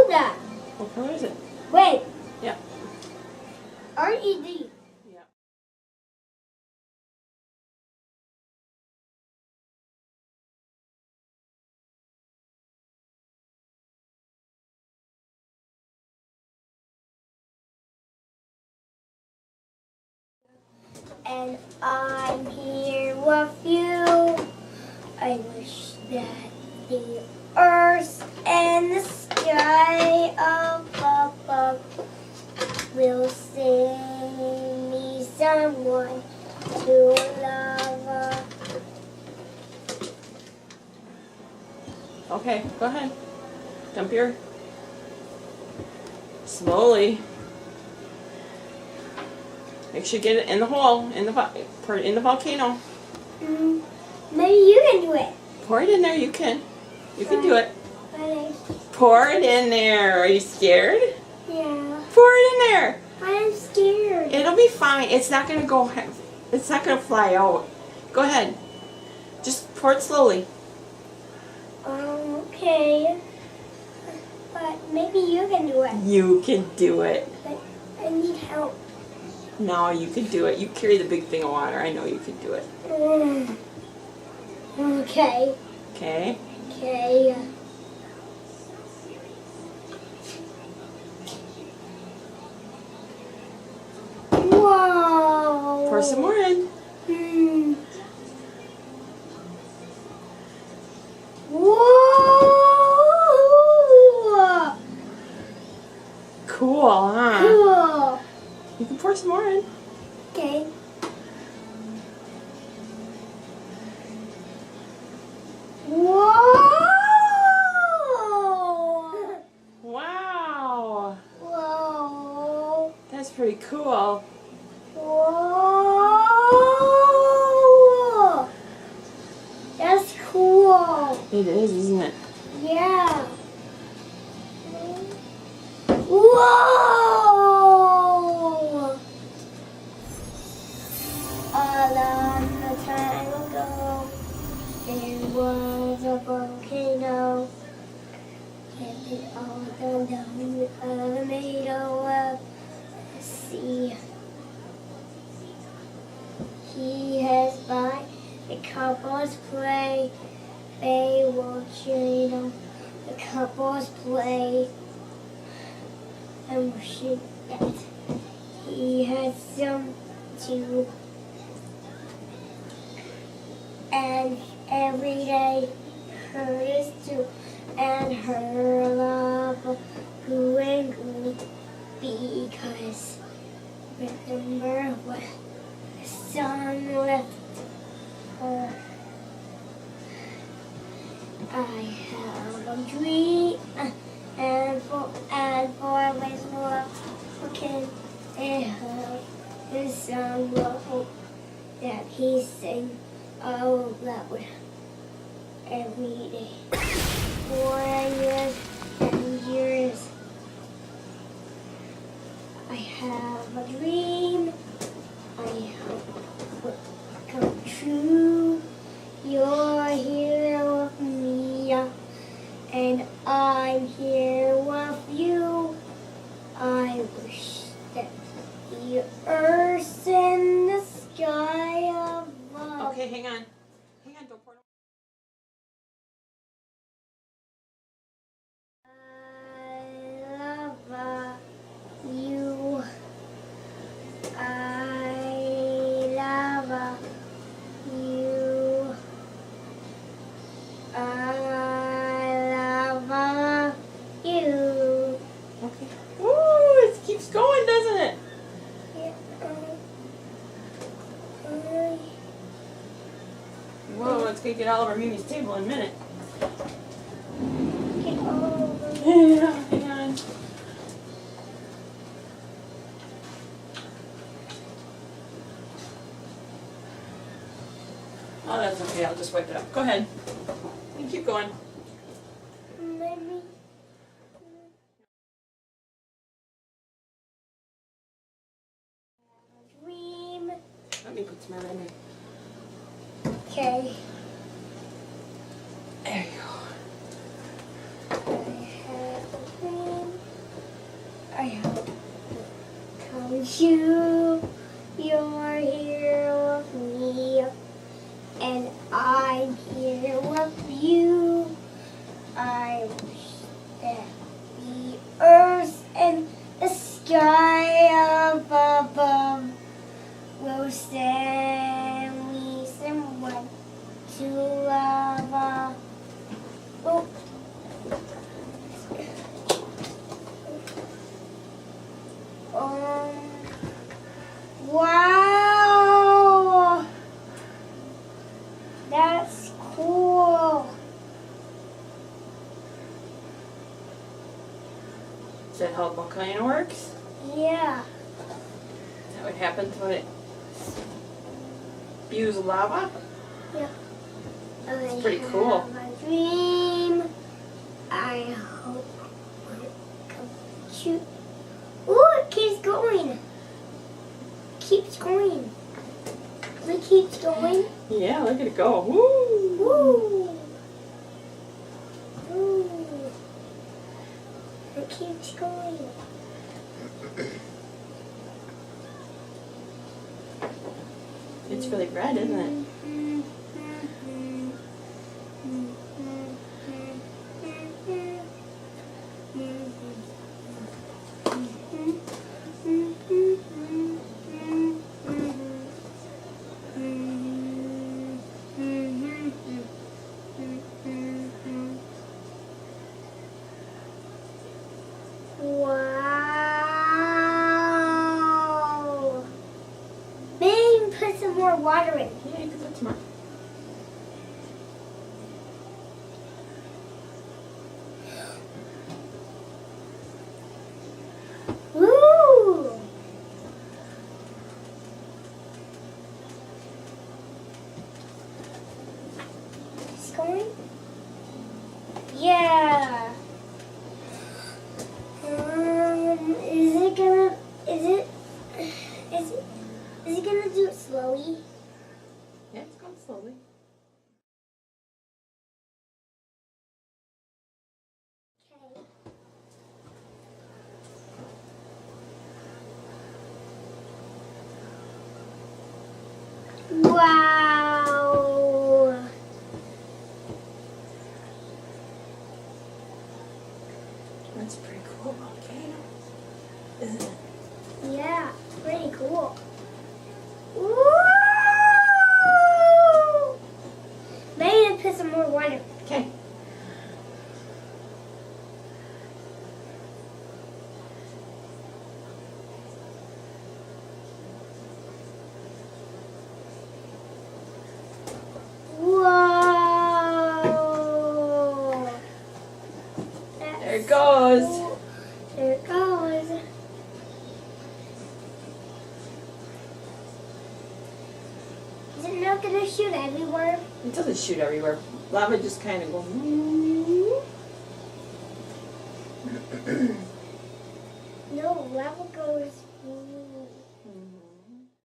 know that. What color is it? Wait. Yeah. R-E-D. Yeah. And I'm here with you. I wish that the earth and the sky above will sing me someone to love. Okay, go ahead. Dump your... Slowly. Make sure you get it in the hole, in the volcano. Maybe you can do it. Pour it in there, you can. You can do it. Okay. Pour it in there. Are you scared? Yeah. Pour it in there. I'm scared. It'll be fine. It's not gonna go. It's not gonna fly out. Go ahead. Just pour it slowly. Okay. But maybe you can do it. You can do it. But I need help. No, you can do it. You carry the big thing of water. I know you can do it. Okay. Okay. Okay. Whoa. Pour some more in. Whoa. Cool, huh? Cool. You can pour some more in. Okay. Whoa. Wow. Whoa. That's pretty cool. Whoa. That's cool. It is, isn't it? Yeah. Whoa! A long time ago, there was a volcano. And it all burned down in the middle of the sea. He has by the couples play. They will cheer on the couples play. I'm wishing that he had some too. And every day her is too. And her love grew and grew. Because remember when the sun left her. I have a dream. And for always walking and her the song that he sang out loud every day. 4 years and years. I have a dream. I hope it will come true. You're here with me. And I'm here with you. I wish that the earth and the sky above. Okay, hang on. Hang on, don't pour it. I love you. I love you. I love you. Okay. Ooh, it keeps going, doesn't it? Yeah. Whoa, it's gonna get all over Mimi's table in a minute. Get over. Yeah, hang on. Oh, that's okay. I'll just wipe it up. Go ahead. You keep going. Maybe. Dream. Let me put some more in there. Okay. There you go. I have a dream. you. You're here with me, and I'm here with you. I wish that the earth and the sky above will send me someone to love. Oh. Wow! That's cool. Is that how Volcano works? Yeah. Is that what happens when it spews lava? Yeah. It's pretty cool. I have a dream. I hope it comes true. Ooh, it keeps going. Keeps going. It keeps going. Yeah, look at it go. Woo! Woo! Ooh. It keeps going. It's really red, isn't it? Wow! Maybe put some more water in. Yeah, you can put some more. Woo! It's going? Yeah. Is it gonna do it slowly? Yeah, it's going slowly. Okay. Wow. That's pretty cool volcano, isn't it? Yeah, pretty cool. Woo! Maybe put some more water. Okay. Whoa! There it goes. Cool. There it goes. Is it not gonna shoot everywhere? It doesn't shoot everywhere. Lava just kind of goes. No, lava goes.